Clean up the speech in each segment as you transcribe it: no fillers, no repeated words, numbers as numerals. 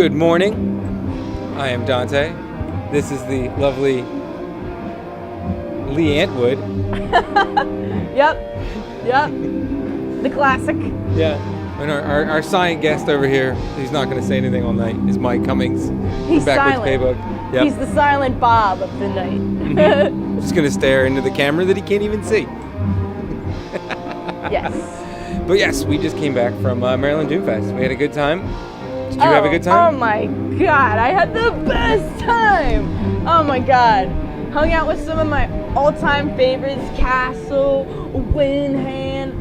Good morning. I am Dante. This is the lovely Lee Antwood. Yep. The classic. Yeah. And our silent guest over here, he's not going to say anything all night, is Mike Cummings. He's from Backwards silent. Playbook. Yep. He's the silent Bob of the night. Just going to stare into the camera that he can't even see. Yes. But yes, we just came back from Maryland Doomfest. We had a good time. Did you have a good time? Oh my god, I had the best time! Oh my god. Hung out with some of my all-time favorites, Castle, Winhand.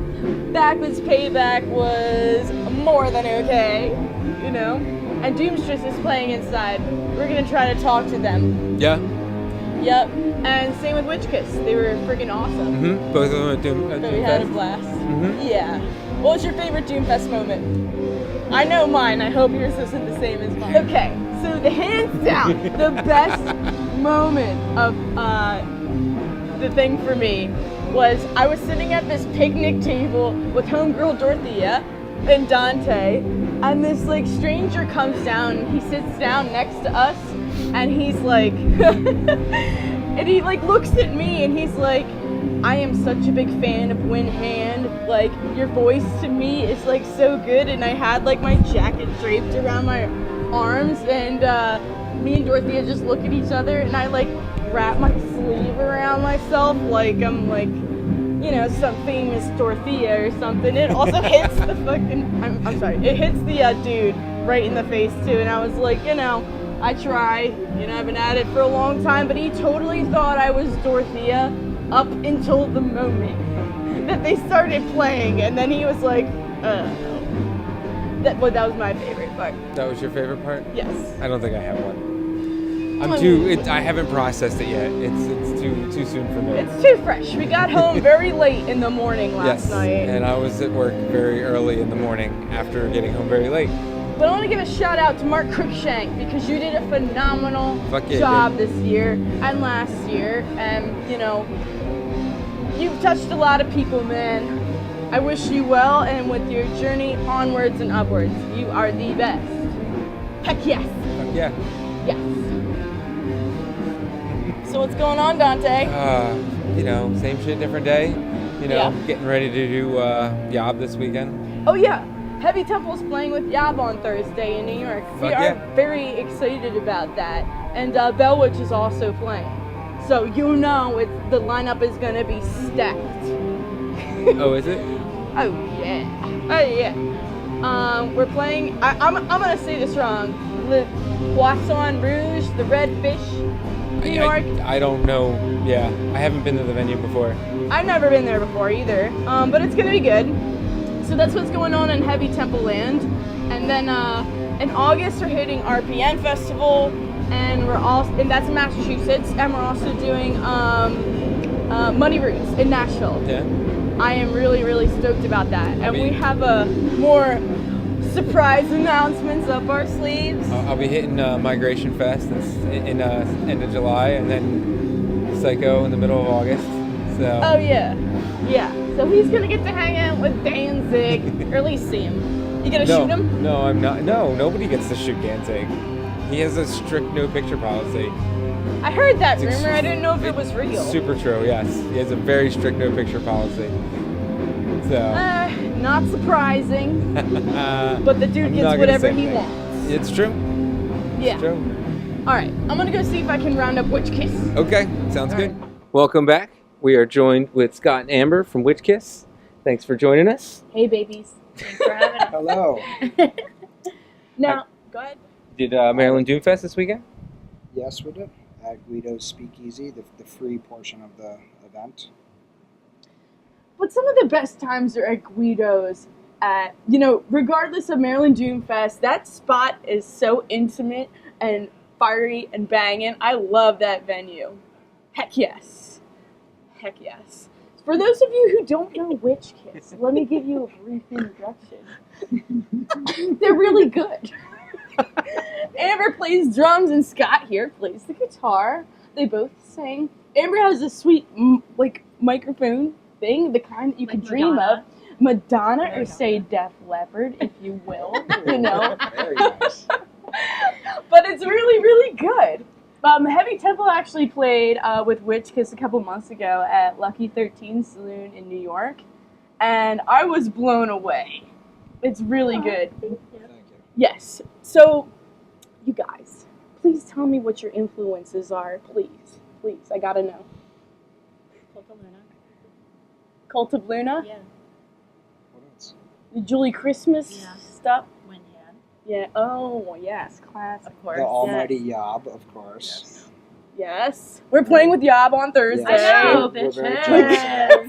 Backwards Payback was more than okay, you know? And Doomstress is playing inside. We're gonna try to talk to them. Yeah. Yep. And same with Witchkiss. They were freaking awesome. Mm-hmm. Both of them at Doomfest. So we had a blast. Mm-hmm. Yeah. What was your favorite Doomfest moment? I know mine. I hope yours isn't the same as mine. Okay, so the hands down, the best moment of the thing for me was I was sitting at this picnic table with homegirl Dorothea and Dante, and this like stranger comes down. He sits down next to us, and he's like, and he like looks at me, and he's like, I am such a big fan of Winhand. Like, your voice to me is like so good. And I had like my jacket draped around my arms, and me and Dorothea just look at each other, and I like wrap my sleeve around myself like I'm like, you know, some famous Dorothea or something. It also hits the fucking, I'm sorry, it hits the dude right in the face too. And I was like, you know, I try, you know, I've been at it for a long time, but he totally thought I was Dorothea up until the moment that they started playing, and then he was like, that was my favorite part. That was your favorite part? Yes. I don't think I have one. I haven't processed it yet. It's too soon for me. It's too fresh. We got home very late in the morning last night. And I was at work very early in the morning after getting home very late. But I want to give a shout out to Mark Cruikshank, because you did a phenomenal job this year and last year, and you know, you've touched a lot of people, man. I wish you well, and with your journey onwards and upwards, you are the best. Heck yes. Heck yeah. Yes. So what's going on, Dante? You know, same shit, different day. You know, getting ready to do Yob this weekend. Oh yeah. Heavy Temple's playing with Yob on Thursday in New York. We are very excited about that. And Bellwitch is also playing. So you know the lineup is going to be stacked. Oh, is it? Oh, yeah. We're playing, I'm going to say this wrong, Le Poisson Rouge, the Red Fish, New York. I don't know. Yeah, I haven't been to the venue before. I've never been there before either, but it's going to be good. So that's what's going on in Heavy Temple Land. And then in August we're hitting RPN Festival, and and that's in Massachusetts, and we're also doing Muddy Roots in Nashville. Yeah. I am really, really stoked about that. And we have more surprise announcements up our sleeves. I'll be hitting Migration Fest in end of July, and then Psycho in the middle of August. So. Oh yeah. Yeah, so he's gonna get to hang out with Danzig, or at least see him. You gonna shoot him? No, I'm not. No, nobody gets to shoot Danzig. He has a strict no picture policy. I heard that rumor. I didn't know if it was real. Super true. Yes, he has a very strict no picture policy. So. Not surprising. But the dude gets whatever he wants. It's true. Yeah. It's true. All right, I'm gonna go see if I can round up Witchkiss. Okay, sounds good. Right. Welcome back. We are joined with Scott and Amber from Witchkiss. Thanks for joining us. Hey, babies. Thanks for having us. Hello. Now, go ahead. Did Maryland Doomfest this weekend? Yes, we did. At Guido's Speakeasy, the free portion of the event. But some of the best times are at Guido's. You know, regardless of Maryland Doomfest, that spot is so intimate and fiery and banging. I love that venue. Heck yes. Heck yes. For those of you who don't know Witchkiss, let me give you a brief introduction. They're really good. Amber plays drums and Scott here plays the guitar. They both sing. Amber has a sweet microphone thing, the kind that you could dream of. Madonna, or say Def Leppard, if you will. You know. Very nice. Good. Heavy Temple actually played with Witchkiss a couple months ago at Lucky 13 Saloon in New York, and I was blown away. It's really good. Thank you. Yes. So, you guys, please tell me what your influences are, please. Please, I gotta know. Cult of Luna. Cult of Luna? Yeah. What else? The Julie Christmas Yeah. stuff? When yeah. Yeah. Oh, yes. Classic. Of course. The Almighty Yob, of course. Yes. We're playing with Yob on Thursday. Yes. I know, We're very bitches.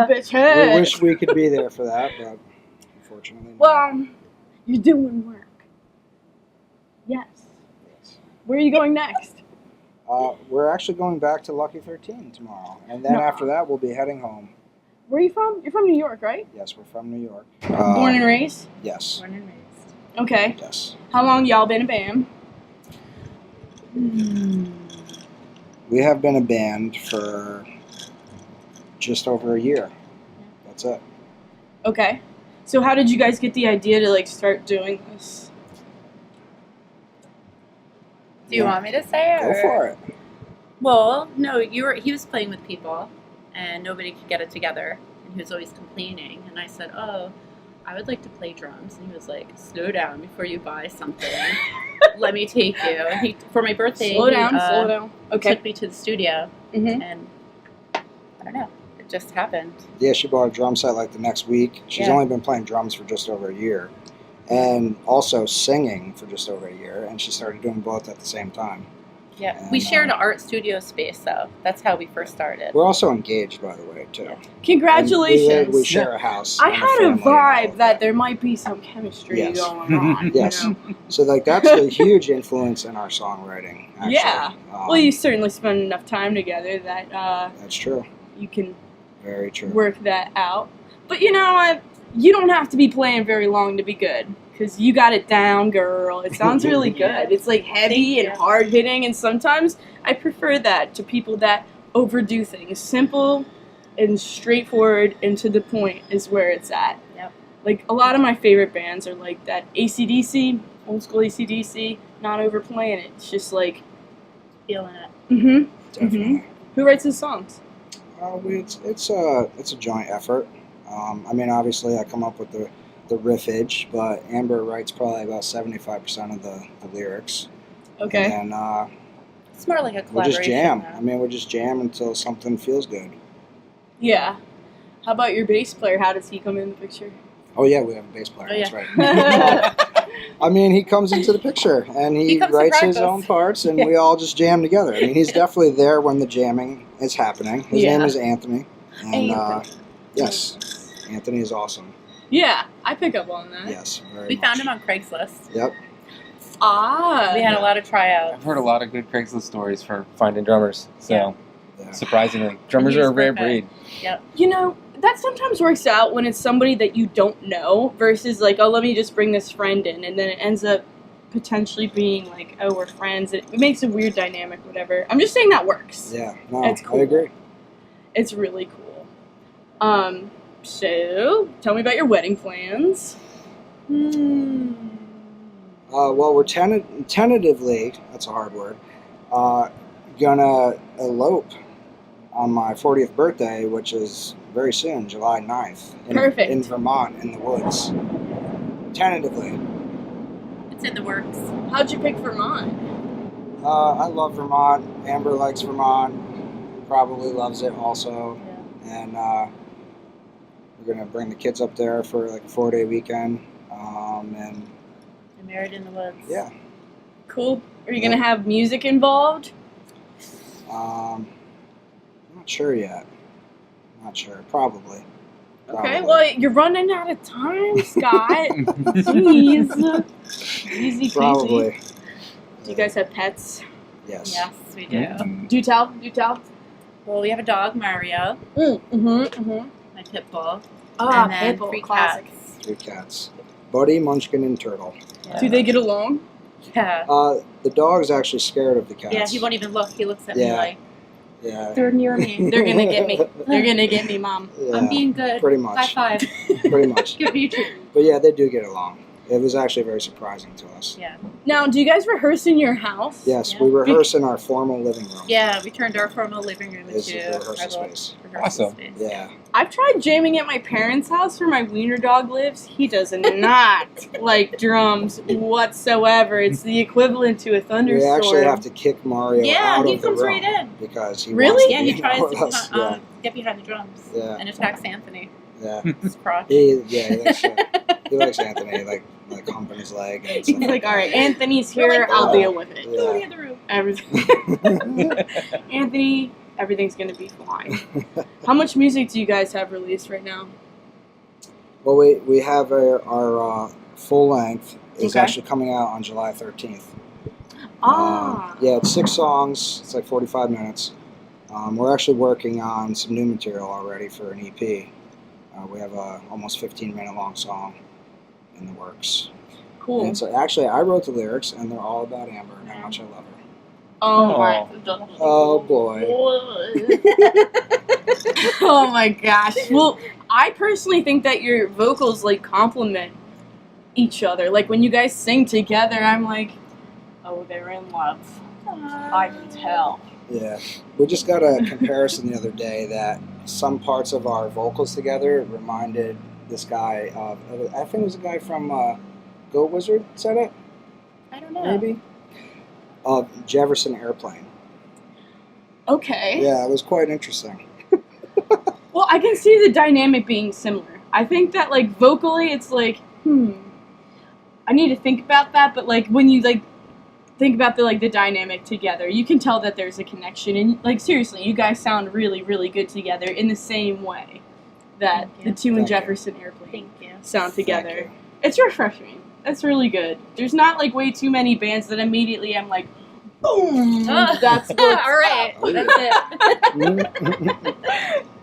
Bitches. We wish we could be there for that, but unfortunately not. Well, you're doing work. Yes. Yes. Where are you going next? We're actually going back to Lucky 13 tomorrow, and then No. after that we'll be heading home. Where are you from? You're from New York, right? Yes, we're from New York. Born and raised? Yes. Born and raised. Okay. Yes. How long y'all been a band? We have been a band for just over a year. That's it. Okay. So how did you guys get the idea to like start doing this? Do you want me to say it? Go or- for it. Well, no, he was playing with people, and nobody could get it together, and he was always complaining. And I said, "Oh, I would like to play drums." And he was like, "Slow down before you buy something. Let me take you." And he, for my birthday, Slow he, down, slow down. Okay. took me to the studio, Mm-hmm. and I don't know, it just happened. Yeah, she bought a drum set like the next week. She's Yeah. only been playing drums for just over a year, and also singing for just over a year. And she started doing both at the same time. Yeah, And, we shared an art studio space, though. That's how we first started. We're also engaged, by the way, too. Congratulations. And we share a house. I and had a family and all vibe of that there might be some chemistry Yes. going on. Yes. You know? So, like, that's a huge influence in our songwriting. Actually. Yeah. Um, Well, you certainly spend enough time together that That's true. you can Very true. work that out. But you know what? You don't have to be playing very long to be good. Because you got it down, girl. It sounds really good. It's like heavy Thank and you. hard hitting, and sometimes I prefer that to people that overdo things. Simple and straightforward and to the point is where it's at. Yep. Like a lot of my favorite bands are like that AC/DC, old school AC/DC, not overplaying it. It's just like, Feeling it. mm-hmm. Definitely. Who writes the songs? It's a joint effort. I mean, obviously, I come up with the riffage, but Amber writes probably about 75% of the lyrics. Okay. And It's more like a we collaboration. just jam. though. I mean, we just jam until something feels good. Yeah. How about your bass player? How does he come in the picture? Oh yeah, we have a bass player. Oh, That's yeah. right. I mean, he comes into the picture and he He comes to writes his practice. own parts, and we all just jam together. I mean, he's definitely there when the jamming is happening. His Yeah. name is Anthony, and Anthony. yes, Anthony is awesome. Yeah, I pick up on that. Yes, very We much. found him on Craigslist. Yep. Ah. We had a lot of tryouts. I've heard a lot of good Craigslist stories for finding drummers. So Yeah. Yeah. surprisingly, drummers He are a was rare perfect. breed. You know, that sometimes works out when it's somebody that you don't know versus like, oh, let me just bring this friend in, and then it ends up potentially being like, oh, we're friends. It makes a weird dynamic, whatever. I'm just saying that works. Yeah. No, It's cool. I agree. It's really cool. So tell me about your wedding plans. Well, we're tentatively, that's a hard word, gonna elope on my 40th birthday, which is very soon, July 9th. Perfect. In Vermont, in the woods. Tentatively. It's in the works. How'd you pick Vermont? I love Vermont. Amber likes Vermont. Probably loves it also. And we're gonna bring the kids up there for like a 4-day weekend. And They're married in the woods. yeah. Cool. Are you gonna have music involved? Not sure yet. Not sure. Probably. Okay, well, you're running out of time, Scott. Jeez. Easy peasy. Probably. Do you guys have pets? Yes. Yes, we do. Mm-hmm. Do tell. Do tell. Well, we have a dog, Mario, Mm-hmm. my pit bull, Ah, and then Pitbull, 3 classic. cats. 3 cats. Buddy, Munchkin, and Turtle. Yeah. Do they get along? Yeah. The dog's actually scared of the cats. Yeah, he won't even look. He looks at me Yeah. like, Yeah. they're near me. They're gonna get me. They're gonna get me, Mom. Yeah, I'm being good. pretty much. High five. Pretty much. Give me a treat. But yeah, they do get along. It was actually very surprising to us. Yeah. Now, do you guys rehearse in your house? Yes, Yeah. we rehearse in our formal living room. Yeah, we turned our formal living room This is into the our rehearsal little space. rehearsal Awesome. space. Yeah. I've tried jamming at my parents' house where my wiener dog lives. He does not like drums whatsoever. It's the equivalent to a thunderstorm. We actually have to kick Mario Yeah, out he of the comes room right in. because he Really? wants to Yeah, be he in tries with us. to get behind the drums Yeah. and attacks Anthony. Yeah. His crotch. He likes Anthony, like humping his leg. And He's stuff like, all right, Anthony's We're here. like, I'll oh. deal with it. Go to Yeah. the other room. Everything. Anthony, everything's gonna be fine. How much music do you guys have released right now? Well, we have our full length is Okay. actually coming out on July 13th. Ah. Yeah, it's 6 songs. It's like 45 minutes. We're actually working on some new material already for an EP. We have a almost 15-minute long song in the works. Cool. And so actually, I wrote the lyrics, and they're all about Amber and how much I love her. Oh my. Oh boy. Oh my gosh. Well, I personally think that your vocals like complement each other. Like when you guys sing together, I'm like, oh, they're in love. I can tell. Yeah, we just got a comparison the other day that some parts of our vocals together reminded this guy of, I think it was a guy from Go Wizard said it, I don't know. maybe? Of Jefferson Airplane. Okay. Yeah, it was quite interesting. Well, I can see the dynamic being similar. I think that like vocally, it's like, I need to think about that. But like when you like think about the dynamic together, you can tell that there's a connection. And like seriously, you guys sound really, really good together in the same way that Thank you. the two in Thank you. Jefferson Airplane Thank you. sound together. Thank you. It's refreshing. It's really good. There's not like way too many bands that immediately I'm like, boom. That's what's all right. Oh, yeah.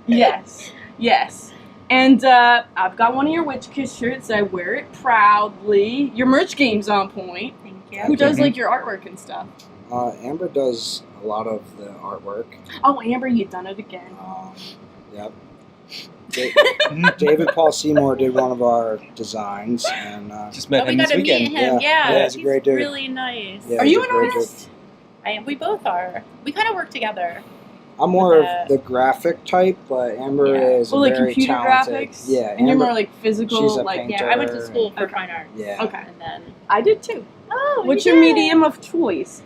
That's it. Yes. And I've got one of your Witchkiss shirts. I wear it proudly. Your merch game's on point. Thank Who you. does like your artwork and stuff? Amber does a lot of the artwork. Oh, Amber, you done it again. Yep. David Paul Seymour did one of our designs, and Just met Oh, we him got this to meet weekend. him. Yeah. Yeah, he's a great dude. really nice. Yeah, Are he's you a an great artist? We both are. We kind of work together. I'm more Uh, of the graphic type, but Amber Yeah. is Well, a like very computer talented. graphics? Yeah, And you're Amber- more like physical, she's a like painter. Yeah, I went to school for Okay. fine arts. Yeah. Okay. And then, I did too. oh, What's you your did. medium of choice?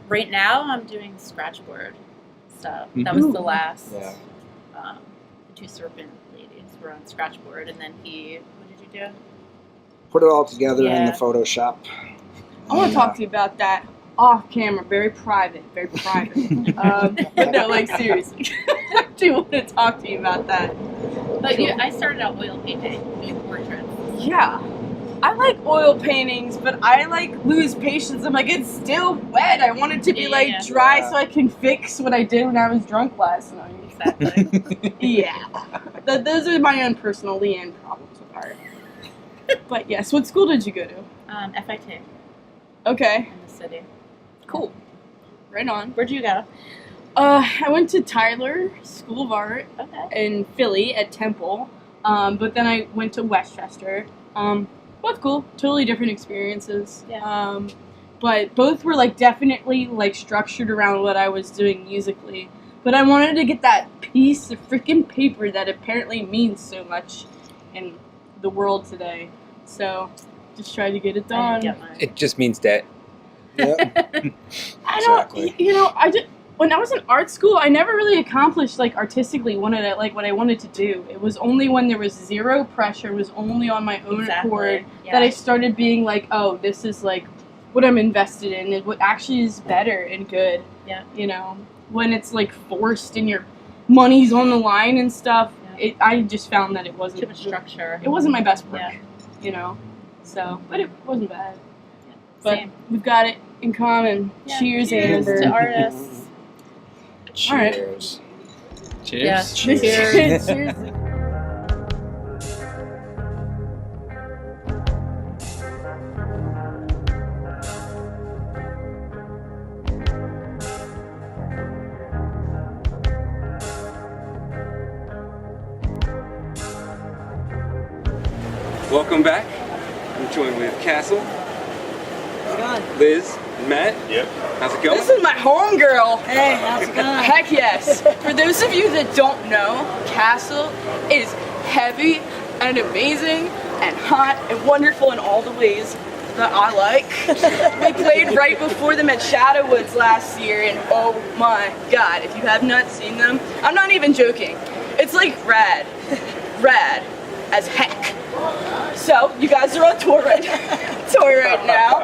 Right now, I'm doing scratchboard stuff. Mhm. That was Ooh. the last. Yeah. The two serpent ladies were on scratchboard, and then what did you do? Put it all together in Yeah. the Photoshop. I want And, to talk to you about that off camera, very private, very private. But no, like seriously, I do want to talk to you about that. But I started out oil painting, doing portraits. Yeah, I like oil paintings, but I like lose patience. I'm like, it's still wet. I want it to be Yeah, like yeah. dry Yeah. so I can fix what I did when I was drunk last night. Exactly. Yeah, those are my own personal Leanne problems with art. But yes, what school did you go to? FIT Okay, in the city. cool. Right on. Where'd you go? I went to Tyler School of Art Okay. in Philly at Temple, but then I went to Westchester. Both cool, totally different experiences. Yeah. But both were like definitely like structured around what I was doing musically. But I wanted to get that piece of freaking paper that apparently means so much in the world today. So just tried to get it I done. didn't get mine. It just means debt. Yep. I don't, Exactly. I just, when I was in art school, I never really accomplished like artistically what I wanted to do. It was only when there was zero pressure, was only on my own accord Yeah. that I started being like, oh, this is like what I'm invested in and what actually is better and good. Yeah. You know, when it's like forced and your money's on the line and stuff, Yeah. I just found that it wasn't Too much structure. It wasn't my best work. Yeah. You know, so but it wasn't bad. Yeah. But Same. we've got it in common. Yeah. Cheers, Cheers Amber. to artists. All right. Cheers. Cheers. Yeah. Cheers. Cheers. Welcome back. joined with Castle, How's it going? Liz, and Matt. Yep. How's it going? This is my homegirl. Hey, how's it going? Heck yes. For those of you that don't know, Castle is heavy and amazing and hot and wonderful in all the ways that I like. We played right before them at Shadowwoods last year, and oh my god, if you have not seen them, I'm not even joking. It's like rad as heck. So you guys are on tour right now.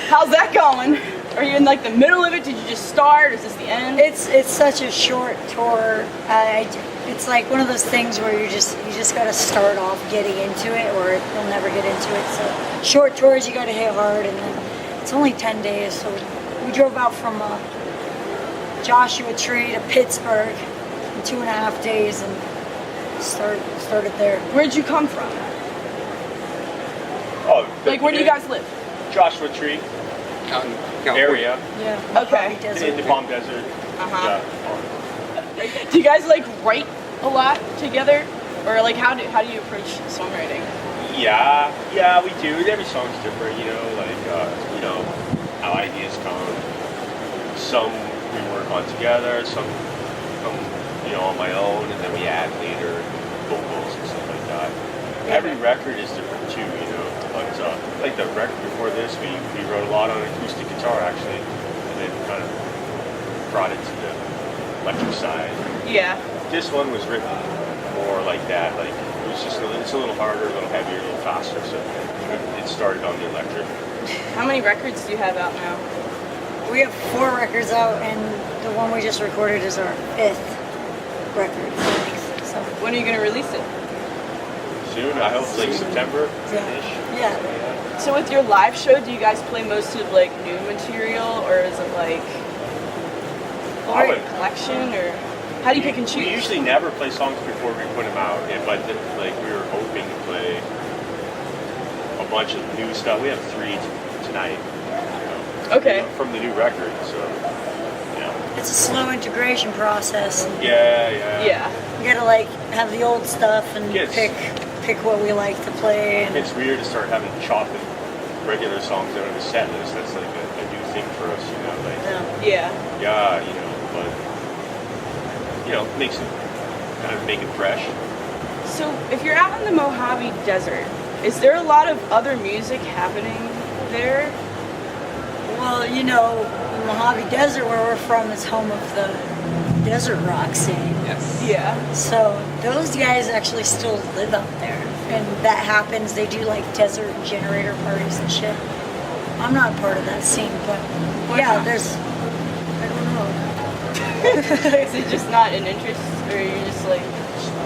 How's that going? Are you in like the middle of it? Did you just start? Or is this the end? It's such a short tour. It's like one of those things where you just got to start off getting into it, or you'll never get into it. So short tours, you got to hit hard, and then it's only 10 days. So we drove out from Joshua Tree to Pittsburgh in 2.5 days, and started there. Where'd you come from? Oh, Like, where do you guys live? Joshua Tree Out in California. area Yeah. Okay. in the Palm Desert. Uh-huh. Yeah. Do you guys like write a lot together, or like how do you approach songwriting? Yeah, we do. Every song's different, how ideas come. Some we work on together, some come, on my own, and then we add later vocals and stuff like that. Every record is different too, but like the record before this, we wrote a lot on acoustic guitar actually, and then kind of brought it to the electric side. Yeah. This one was written more like that, like it's a little harder, a little heavier, a little faster, so it started on the electric. How many records do you have out now? We have 4 records out, and the one we just recorded is our 5th record. So When are you gonna release it? Soon, I hope like September-ish. yeah. So with your live show, do you guys play most of like new material, or is it like I would- a collection, or how do you pick and choose? We usually never play songs before we put them out, but we were hoping to play a bunch of new stuff. We have 3 tonight. Okay. From the new record, so It's a slow integration process. yeah. Yeah. You gotta like have the old stuff and Yes. pick what we like to play. And It's weird to start having chopping regular songs out of the set list. That's like a new thing for us, yeah. Yeah. but makes it kind of make it fresh. So if you're out in the Mojave Desert, is there a lot of other music happening there? Well, the Mojave Desert, where we're from, is home of the desert rock scene. Yes. Yeah. So those guys actually still live out there, and that happens. They do like desert generator parties and shit. I'm not part of that scene, but Why yeah, not? there's. I don't know. Is it just not an interest, or you're just like?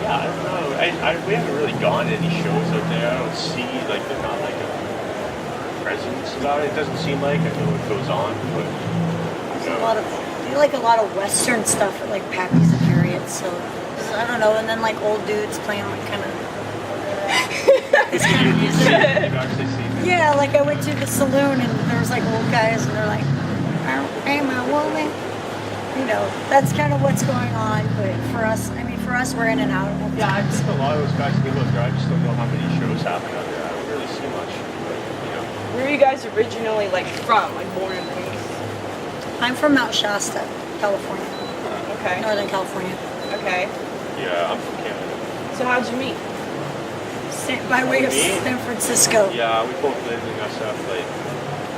Yeah, I don't know. We haven't really gone to any shows out there. I don't see there's not like a presence about it. It doesn't seem like. I know it goes on, but They like a lot of Western stuff at like Pappy's and Harriet's. So I don't know. And then like old dudes playing like kind of this kind of music. you've actually seen it. Yeah, like I went to the saloon and there was like old guys and they're like, "Hey, my woman." That's kind of what's going on. But for us, we're in and out. Yeah, I think a lot of those guys do out there. I just don't know how many shows happen out there. I don't really see much. Where are you guys originally like from? Like born and raised? I'm from Mount Shasta, California, Okay. Northern California. Okay. Yeah, I'm from Canada. So how'd you meet? By way of Me? San Francisco. Yeah, we both lived in SF.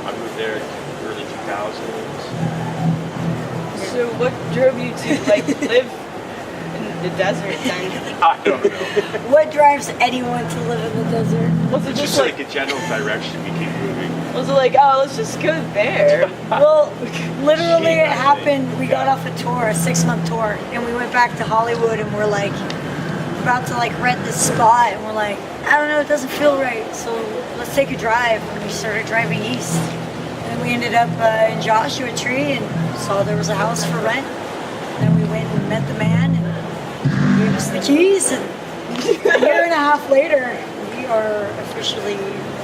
I moved there in early 2000s. So what drove you to like live in the desert then? I don't know. What drives anyone to live in the desert? Was it It's just just like, like a general direction we keep moving. was it like, oh, let's just go there? Well, literally Shit, it happened. We got yeah. off a tour, a 6-month tour, and we went back to Hollywood and we're like about to like rent this spot and we're like, I don't know, it doesn't feel right. So let's take a drive. And we started driving east. And we ended up in Joshua Tree and saw there was a house for rent. And then we went and met the man and he gave us the keys. And a year and a half later, we are officially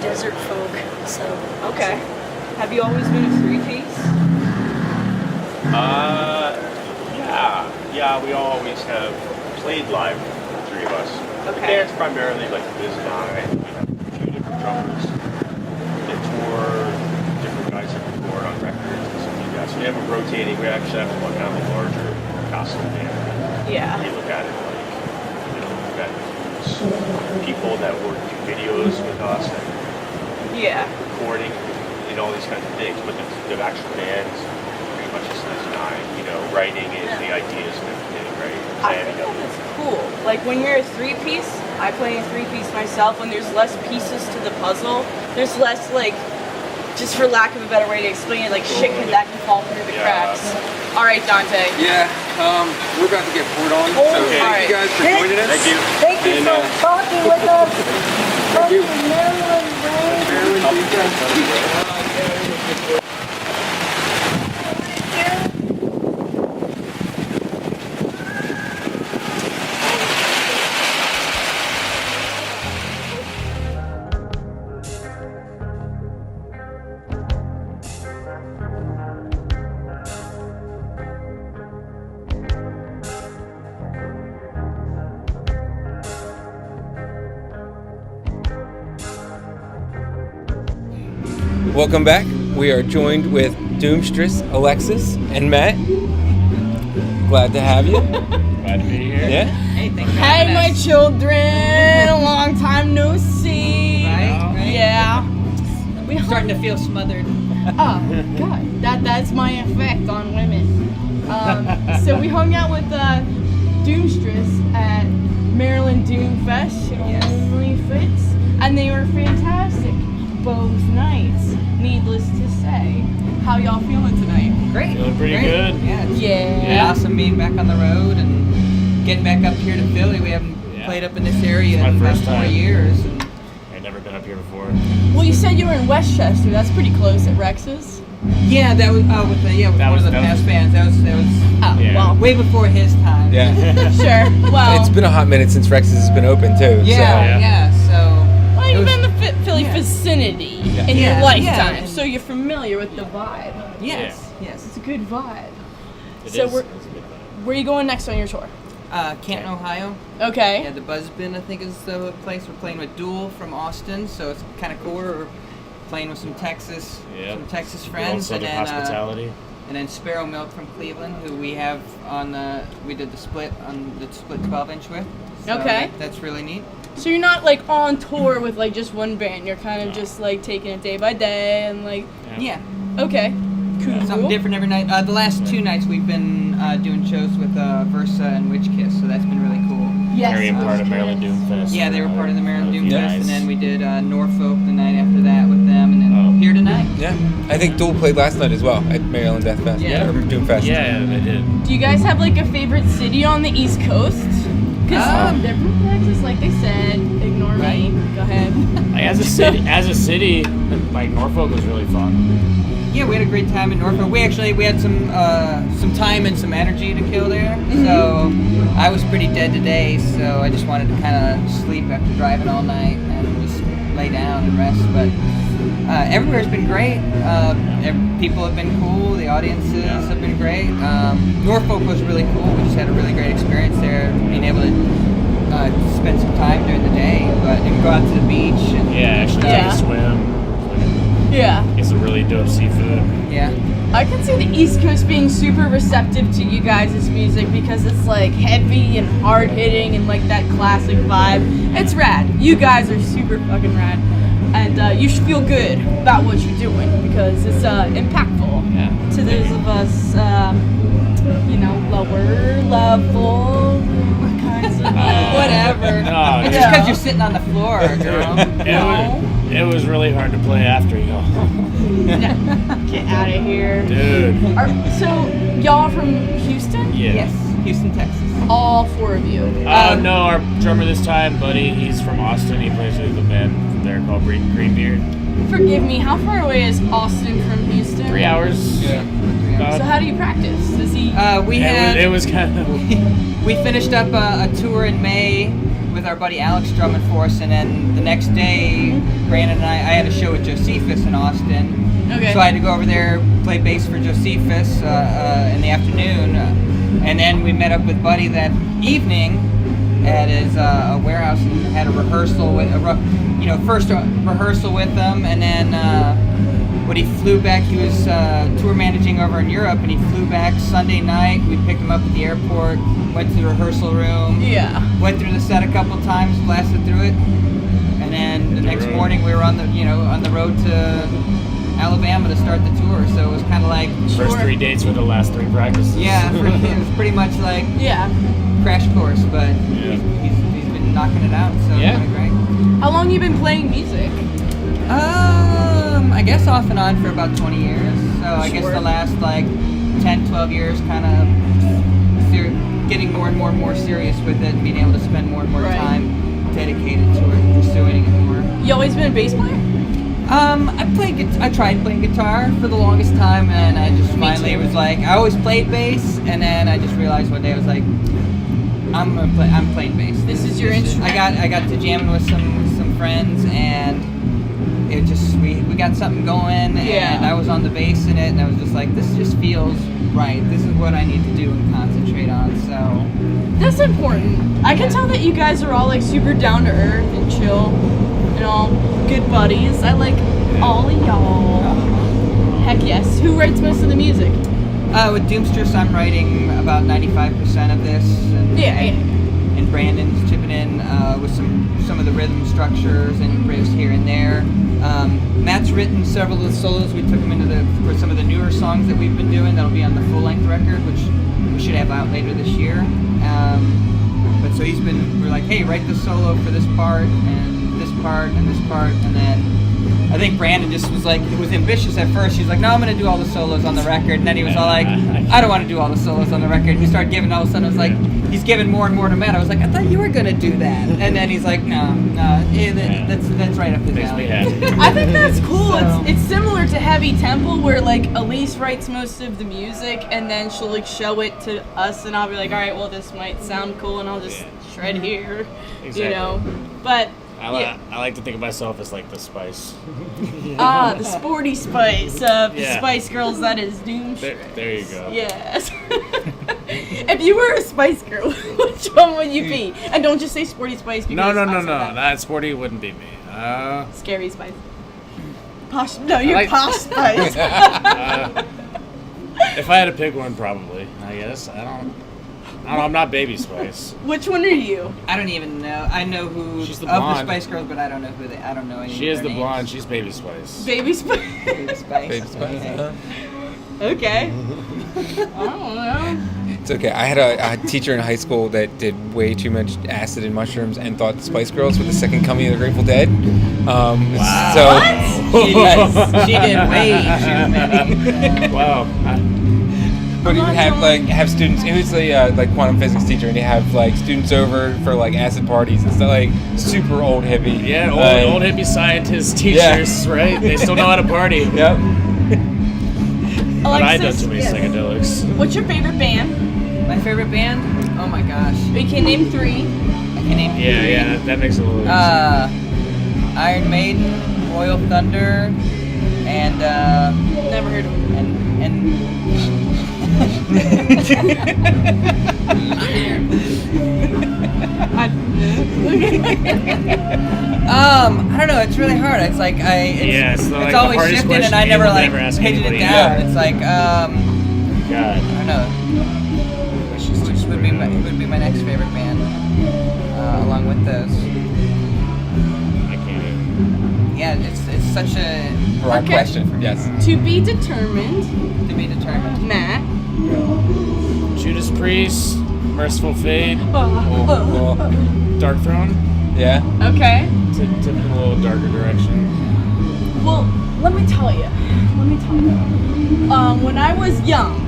desert folk. So Okay. Have you always been a 3-piece? Yeah, we always have played live, the 3 of us. The Okay. band's primarily like Liz and I. We have a few different drummers. we have a rotating. We actually have one kind of a larger costume band. Yeah. You look at it like, you know, we've got people that work do videos with us, and Yeah. recording, and all these kinds of things. But the actual band is pretty much just as I, you know, writing it, the ideas and everything, right? I think that's cool. Like when you're a 3-piece, I play a 3-piece myself. When there's less pieces to the puzzle, there's less like, just for lack of a better way to explain it, like shit that can fall through the cracks. All right, Dante. Yeah, we're about to get poured on. So Okay. thank you guys for joining us. Thank you. Thank you And, for talking with us. Thank you. Fucking Maryland, right? Maryland, Doomfest. Welcome back. We are joined with Doomstress, Alexis, and Matt. Glad to have you. Glad to be here. Yeah. Hey, thanks for Hey, having my us. children. A long time no see. Right? Yeah. We Starting to feel smothered. Oh God, that's my effect on women. So we hung out with Doomstress at Maryland Doomfest. It only fits, and they were fantastic both nights. Needless to say, how y'all feeling tonight? Great. Feeling pretty Great. good. Yeah. It's Yeah. awesome being back on the road and getting back up here to Philly. We haven't played up in this area It's in my about first 4 time. years. And I'd never been up here before. Well, you said you were in Westchester. That's pretty close at Rex's. yeah, that was with That one was- of the that past was- bands. That was Oh Yeah. well, way before his time. Yeah. sure. Well, It's been a hot minute since Rex's has been open too. Yeah, yeah. So well, you've it was- been in the Philly yeah. vicinity in Yeah. your lifetime, Yeah. so you're familiar with the vibe. yes, yes. It's a good vibe. It So is. we're- It's a good vibe. Where are you going next on your tour? Canton, Ohio. Okay. Yeah, the Buzzbin, I think, is the place. We're playing with Duel from Austin, so it's kind of cool. We're playing with some Texas Good friends, old Southern hospitality. and then Sparrow Milk from Cleveland, who we have on the. We did the split 12-inch with. So Okay. that's really neat. So you're not like on tour with like just one band. You're kind of just like taking it day by day and like. Yeah, Okay. Cool. something different every night. The last 2 nights we've been doing shows with Versa and Witchkiss, so that's been really cool. Yes. Carrying part of Maryland Doomfest. Yeah, they were part of the Maryland A few Doomfest, nights. and then we did Norfolk the night after that with them, and then here tonight. Yeah. I think Duel played last night as well at Maryland Death Fest. Yeah. Or Doomfest. Yeah, they did. Do you guys have like a favorite city on the East Coast? Because they're from Texas, like they said. Ignore me. Go ahead. Like, as a city, like Norfolk was really fun. Yeah, we had a great time in Norfolk. We had some time and some energy to kill there. So I was pretty dead today, so I just wanted to kind of sleep after driving all night and just lay down and rest. But everywhere's been great. People have been cool. The audiences have been great. Norfolk was really cool. We just had a really great experience there, being able to spend some time during the day, but and go out to the beach. And, Yeah, actually take Yeah. a swim. Yeah. Get some really dope seafood. yeah. I can see the East Coast being super receptive to you guys' music because it's like heavy and hard hitting and like that classic vibe. It's rad. You guys are super fucking rad. And you should feel good about what you're doing because it's impactful Yeah. to those of us, lower level kinds of whatever. No, It's yeah. just because you're sitting on the floor, girl. It was really hard to play after y'all. Get out of here. Dude. So, y'all from Houston? Yeah. Yes, Houston, Texas. All 4 of you. No, our drummer this time, Buddy, he's from Austin. He plays with a band from there called Greenbeard. Forgive me, how far away is Austin from Houston? 3 hours. Yeah. So how do you practice? Does he? It was kind of. We finished up a tour in May with our buddy Alex drumming for us, and then the next day, Brandon and I had a show with Josephus in Austin. Okay. So I had to go over there, play bass for Josephus in the afternoon, and then we met up with Buddy that evening at his warehouse and had a rehearsal with first rehearsal with them, and then when he flew back, he was tour managing over in Europe, and he flew back Sunday night. We picked him up at the airport, went to the rehearsal room, went through the set a couple times, blasted through it, and then the next morning we were on the road to Alabama to start the tour. So it was kind of like First 3 dates were the last 3 practices. Yeah, it was pretty much like crash course, but he's been knocking it out. So it's been great. How long you been playing music? I guess off and on for about 20 years. So I guess the last like 10, 12 years kind of getting more and more serious with it and being able to spend more and more time dedicated to it and pursuing it more. You always been a bass player? I tried playing guitar for the longest time, and I just finally was like, I always played bass, and then I just realized one day I was like, I'm playing bass. This is your instrument. I got to jamming with some friends, and it just we got something going, and I was on the bass in it, and I was just like, this just feels right. This is what I need to do and concentrate on. So that's important. I can tell that you guys are all like super down to earth and chill, and all good buddies. I like all of y'all. Heck yes. Who writes most of the music? With Doomstress, I'm writing about 95% of this. And Brandon's chipping in with some of the rhythm structures and riffs here and there. Matt's written several of the solos. We took him for some of the newer songs that we've been doing. That'll be on the full-length record, which we should have out later this year. But so we're like, hey, write this solo for this part, and this part, and this part, and then I think Brandon just was like, it was ambitious at first. He's like, no, I'm going to do all the solos on the record. And then he was all like, I don't want to do all the solos on the record. He started giving, all of a sudden, it was like, he's giving more and more to Matt. I was like, I thought you were going to do that. And then he's like, no, that's right up his alley. I think that's cool. So, it's similar to Heavy Temple, where like Elise writes most of the music, and then she'll like show it to us, and I'll be like, all right, well, this might sound cool, and I'll just shred here, you know. But I like to think of myself as like the Spice. The sporty Spice of Spice Girls. That is Doomstress. There you go. Yes. If you were a Spice Girl, which one would you be? And don't just say Sporty Spice. Because No. That Sporty wouldn't be me. Scary Spice. Posh. No, you're Posh Spice. If I had to pick one, probably. I guess I'm not Baby Spice. Which one are you? I don't even know. I know who She's the of blonde. the Spice Girls, but I don't know who I don't know any. She is of their the names. blonde. She's Baby Spice. Baby Spice. Baby Spice. Baby Spice. Okay. I don't know. It's okay. I had a teacher in high school that did way too much acid and mushrooms and thought the Spice Girls were the second coming of the Grateful Dead. Wow. So She did way too many. Wow. But he would have students. He was a like quantum physics teacher, and he'd have like students over for like acid parties and stuff, like super old hippie. Yeah, old hippie scientist teachers, right? They still know how to party. Yep. But I done too many psychedelics. What's your favorite band? My favorite band? Oh my gosh. We can name 3. I can name 3. Yeah, that makes it a little easier. Iron Maiden, Oil Thunder, and Never heard of them. I don't know. It's really hard. It's like it's like always the shifting, and I never like pitted it down. It's like God. I don't know. Which would be my next favorite band, along with those. I can't even. Yeah, it's such a Broad question. Yes. To be determined. To be determined. Matt. Judas Priest, Merciful Fate, Dark Throne. Yeah. Okay. Typical darker direction. Well, let me tell you. When I was young,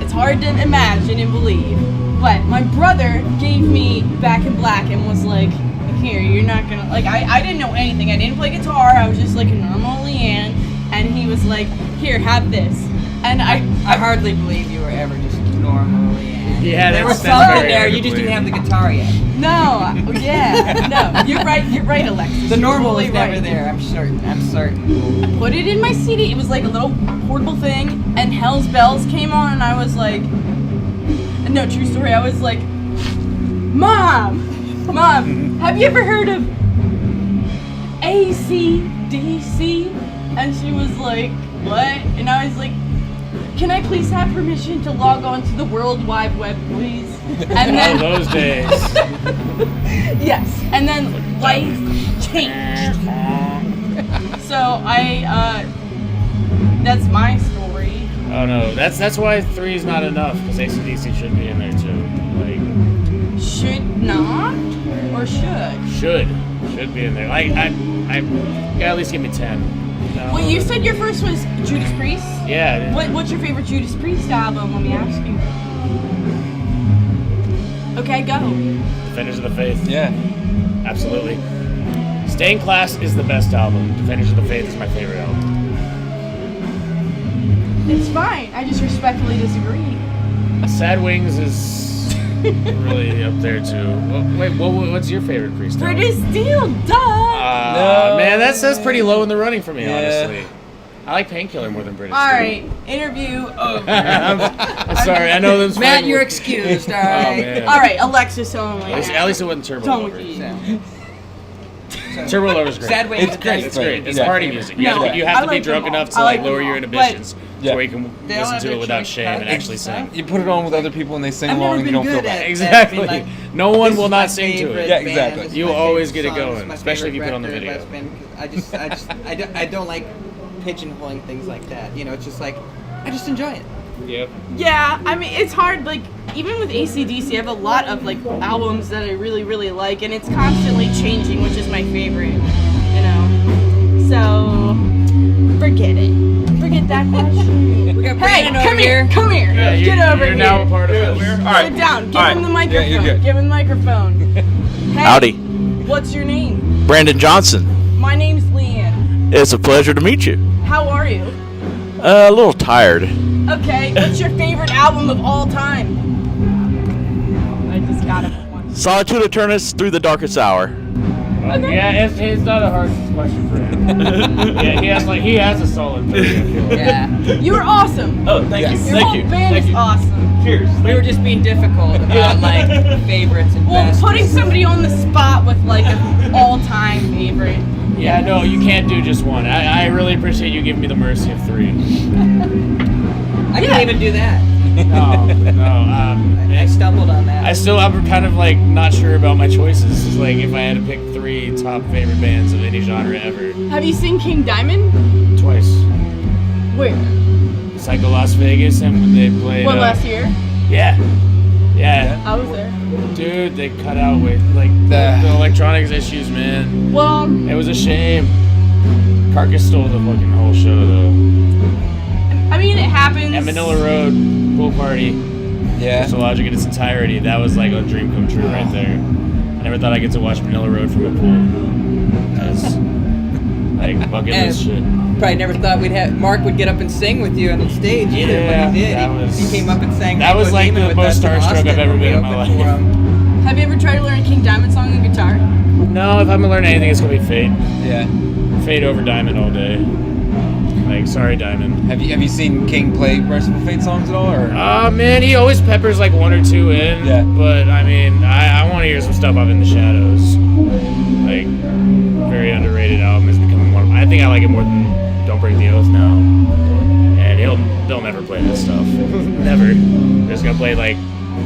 it's hard to imagine and believe, but my brother gave me Back in Black and was like, here, you're not gonna, like, I didn't know anything. I didn't play guitar. I was just like a normal Leanne, and he was like, here, have this. And I hardly believe you were ever just normal Leanne. Yeah, there was something there. You just didn't have the guitar yet. No, you're right, Alexis. The normal was totally never right. there. I'm certain. I put it in my CD. It was like a little portable thing, and Hell's Bells came on, and I was like, no, true story. I was like, Mom, have you ever heard of AC/DC? And she was like, what? And I was like, can I please have permission to log on to the World Wide Web, please? And then those days. yes, and then life changed. So that's my story. Oh no, that's why 3 is not enough, because AC/DC should be in there too. Like, Should not or should? Should be in there. Like I at least give me 10. No. Well, you said your first was Judas Priest. Yeah. What's your favorite Judas Priest album? Let me ask you. Okay, go. Defenders of the Faith. Yeah. Absolutely. Stained Class is the best album. Defenders of the Faith is my favorite album. It's fine. I just respectfully disagree. Sad Wings is really up there too. Wait, what's your favorite Priest album? British Steel, duh! No. Man, that's pretty low in the running for me, Yeah. honestly. I like Painkiller more than British Steel. Alright, interview over. I'm sorry, I know those. Matt, you're excused. All right. man. Alright, Alexis only. At least it wasn't Turbo Done Lover. with you. Turbo Lover's great. Sad Wings. It's great. It's great. It's Yeah. party music. You No, have to, you I have to be like drunk them all. enough to I like lower them your all, inhibitions Yeah. to where you can They all listen have to their it without choice shame and cuts actually and sing. stuff. You put it on with other people and they sing I've along never and you been don't feel good bad. at Exactly. being like, No one this will is not my sing to favorite it. Yeah, band, exactly. this is You my will always favorite get it song, going, this is my especially if you favorite put on the record, video. I don't like pigeonholing things like that. You know, it's just like I just enjoy it. Yep. Yeah, I mean, it's hard, like, even with AC/DC, I have a lot of, like, albums that I really, really like, and it's constantly changing, which is my favorite, you know? So, forget it. Forget that question. We got Hey, Brandon over come here. here, come here. Yeah, Get over you're here. now a part of it. Sit down, give him the Yeah, microphone, you're good. give him the microphone. Hey, Howdy, what's your name? Brandon Johnson. My name's Leanne. It's a pleasure to meet you. How are you? A little tired. Okay, what's your favorite album of all time? I just got it. Solitude Eternus through the darkest hour. Yeah, it's not a hard question for him. Yeah, he has a solid 30. Yeah. You were awesome. Oh, thank Yes. Your whole band is awesome. Cheers. We were just being difficult about like favorites and Well, best. putting somebody on the spot with like an all-time favorite. Yeah, no, you can't do just one. I really appreciate you giving me the mercy of 3. I couldn't even do that. No. I stumbled on that. I'm kind of like not sure about my choices. It's like if I had to pick 3 top favorite bands of any genre ever. Have you seen King Diamond? Twice. Where? Psycho Las Vegas, and when they played. What, last year? Yeah. Yeah. I was there. Dude, they cut out with like the electronics issues, man. Well, It was a shame. Carcass stole the fucking whole show though. I mean, it happens. At Manila Road, pool party. Yeah. So Logic in its entirety. That was like a dream come true right there. I never thought I'd get to watch Manila Road from a pool. That's like bucket list shit. Probably never thought Mark would get up and sing with you on the stage either, Yeah, but he did. that was- He came up and sang. that was like the most starstruck I've ever been in my life. Have you ever tried to learn a King Diamond song on guitar? No, if I'm gonna learn anything, it's gonna be Fade. Yeah. Fade over Diamond all day. Like, sorry, Diamond. Have you seen King play Merciful Fate songs at all, or? Man, he always peppers like 1 or 2 in. Yeah. But I mean, I want to hear some stuff up in the Shadows. Like, very underrated album. Is becoming one. I think I like it more than Don't Break the Oath now. And they'll never play this stuff. Never. They're just gonna play like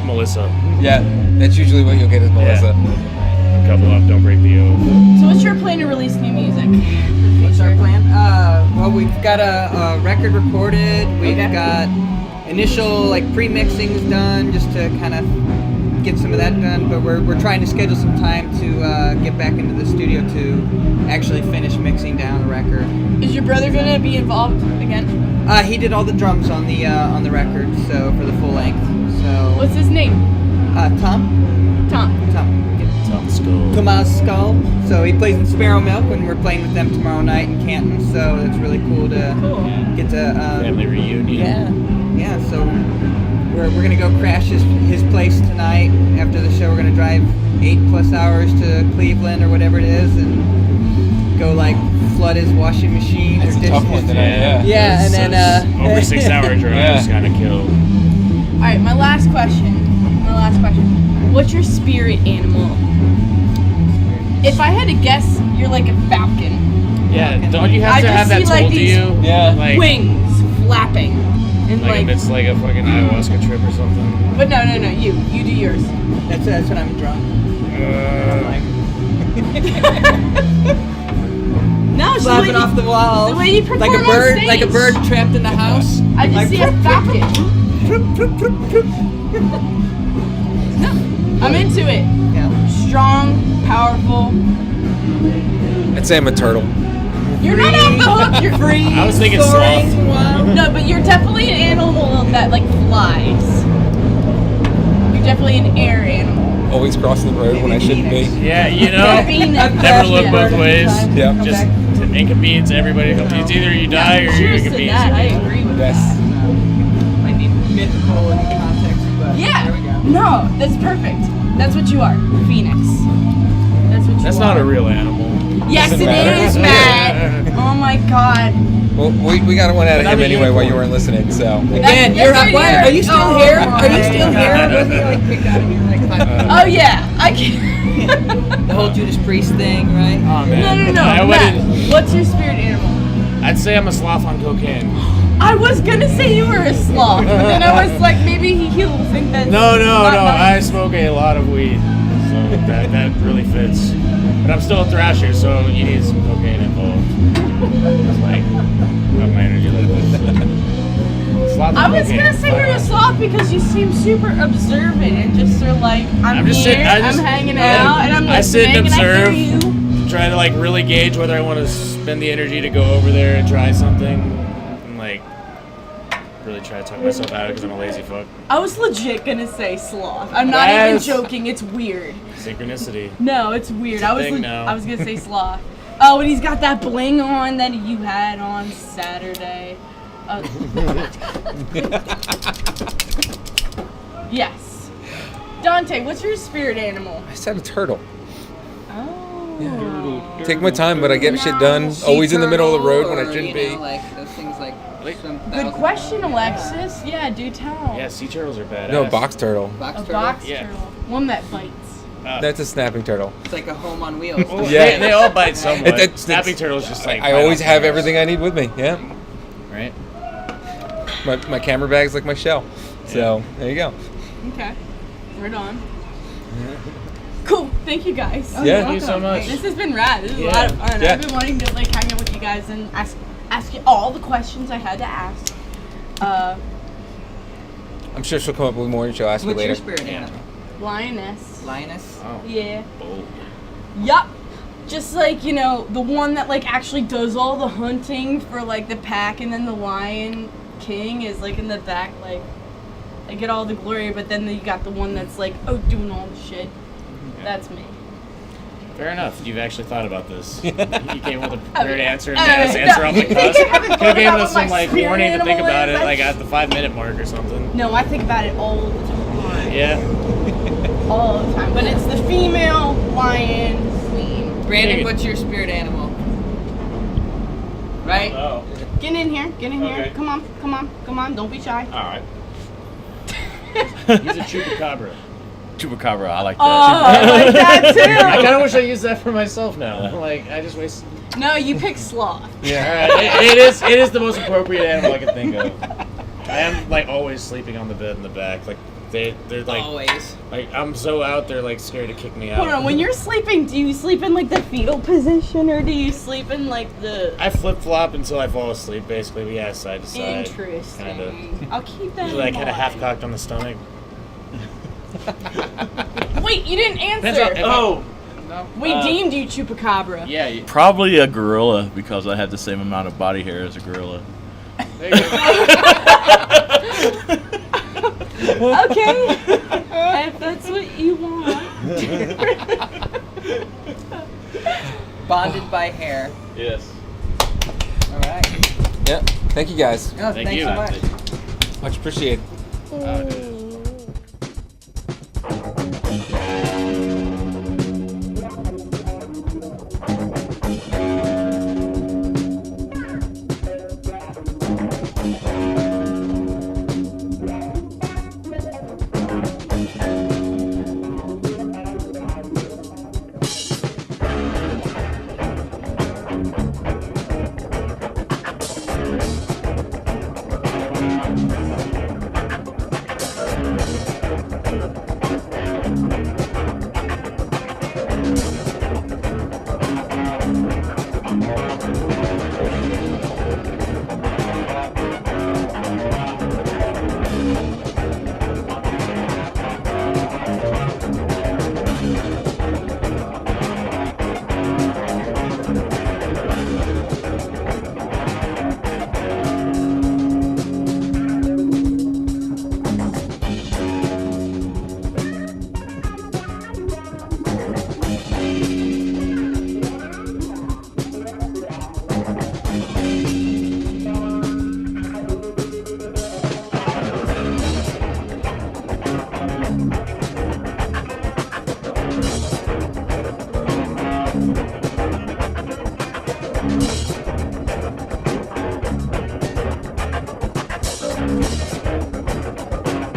Melissa. Yeah, that's usually what you'll get is Melissa. A couple off Don't Break the Oath. So what's your plan to release new music? What's our plan? Well, we've got a record recorded. We've got initial like pre-mixings done, just to kind of get some of that done. But we're trying to schedule some time to get back into the studio to actually finish mixing down the record. Is your brother gonna be involved again? He did all the drums on the record, so for the full length. So What's his name? Tom. Tom Skull. Tomas Skull. So he plays in Sparrow Milk, and we're playing with them tomorrow night in Canton. So it's really cool to get to Family reunion. Yeah. So we're gonna go crash his place tonight. After the show, we're gonna drive 8+ hours to Cleveland or whatever it is, and go like flood his washing machine That's or a dish tough one tonight, yeah. Yeah, and then over 6 hour drive Yeah. is kind of killed. All right, my last question. What's your spirit animal? If I had to guess, you're like a falcon. Yeah, walking. don't you have I to just have that see, like, told to these you? Yeah. Like, Wings flapping. And like like, if it's like a fucking ayahuasca trip or something. but no, you do yours. That's when I'm drunk. I'm like No, it's slapping off the wall. the way you perform like a on bird, stage. like a bird trapped in the house. I just like, see a falcon. No, I'm into it. Yeah. Strong, powerful. I'd say I'm a turtle. You're not off the hook. You're Free. I was thinking soaring, sloth. wild. No, but you're definitely an animal that like flies. You're definitely an air animal. Always crossing the road when I shouldn't be. Yeah, you know, Phoenix. never look Yeah. both ways. Yeah. Just to inconvenience everybody. It's either you die or you Cheers to inconvenience that. I yourself. agree with Yes. that. Might be mythical in context, but Yeah. there we go. No, that's perfect. That's what you are, Phoenix. That's what you That's are. not a real animal. Yes, Doesn't it matter. is, Matt. Oh my God. Well, we got one out of But I'm him a anyway while you unicorn. weren't listening, so. Again, Yes, you're I why, am. are you still Oh here? my Are you still here? God. Wasn't he like kicked out of here like 5 minutes? Oh yeah, I can. The whole Judas Priest thing, right? Oh man. No. I Matt, wouldn't. what's your spirit animal? I'd say I'm a sloth on cocaine. I was gonna say you were a sloth, but then I was like, maybe he'll think that. No. I smoke a lot of weed, so that really fits. But I'm still a thrasher, so you need some cocaine involved. It's like up my energy levels. Sloth I on was cocaine. gonna say you're a sloth because you seem super observant and just sort of like I'm just here, sitting- I'm hanging out, and I'm I sit and listening, and I observe. hear you. Try to like really gauge whether I want to spend the energy to go over there and try something, and like really try to talk myself out of it because I'm a lazy fuck. I was legit gonna say sloth. I'm not even Yes. joking. It's weird. Synchronicity. No, it's weird. It's a I was thing now. I was gonna say sloth. Oh, and he's got that bling on that you had on Saturday. Yes. Dante, what's your spirit animal? I said a turtle. Oh. Take my time, but I get shit done. Sea Always in the middle of the road turtle, when I or, shouldn't you know, be. like those things like swim Good 1,000 question, miles. Alexis. Yeah, do tell. Yeah, sea turtles are badass. No, box turtle. Box A turtle. box Yeah. turtle. One that bites. That's a snapping turtle. It's like a home on wheels. Well, Yeah. they all bite somewhat. Snapping Snapping turtles just like. I bite always off have the everything I need with me. Yeah. Right. My camera bag's like my shell. So there you go. Okay. Right on. Cool. Thank you guys. Yeah. Thank you so much. This has been rad. This is a Yeah. lot of fun. Yeah. I've been wanting to like hang out with you guys and ask you all the questions I had to ask. I'm sure she'll come up with more and she'll ask What's me your later. spirit animal? Lioness. Lioness? Oh. Yeah. Bold. Yup. Just like, you know, the one that like actually does all the hunting for like the pack, and then the Lion King is like in the back, like I get all the glory, but then you got the one that's like, oh, doing all the shit. That's me. Fair enough. You've actually thought about this. You came with a prepared yeah. answer and made us answer off the You cusp. haven't Could thought have given about us what some my like spirit warning to think animal about is? it, like at the 5-minute mark or something. No, I think about it all the time. Yeah. All the time. But it's the female lion queen. Brandon, what's your spirit animal? Right? Oh, Get in here. Get in here. Okay. Come on. Come on. Come on. Don't be shy. all right. He's a chupacabra. Chupacabra, I like Oh, I like that I too. kind of wish I used that for myself now. Like I just wasted. No, you pick sloth. Yeah. All right. It is the most appropriate animal I can think of. I am like always sleeping on the bed in the back. Like they're like Always. like I'm so out there like scared to kick me out. Hold on. When you're sleeping, do you sleep in like the fetal position, or do you sleep in like the? I flip flop until I fall asleep. Basically, we yeah, side to side. Interesting. Kinda. I'll keep that. Usually, like in kind of half mind. cocked on the stomach. Wait, you didn't Depends on- answer. if I- Oh, We deemed you chupacabra. yeah. Probably a gorilla because I have the same amount of body hair as a gorilla. There you go. Okay. If that's what you want. Bonded by hair. yes. All right. Yeah. Thank you guys. Oh, Thank thanks you. so much. Much appreciated.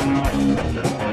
Bye.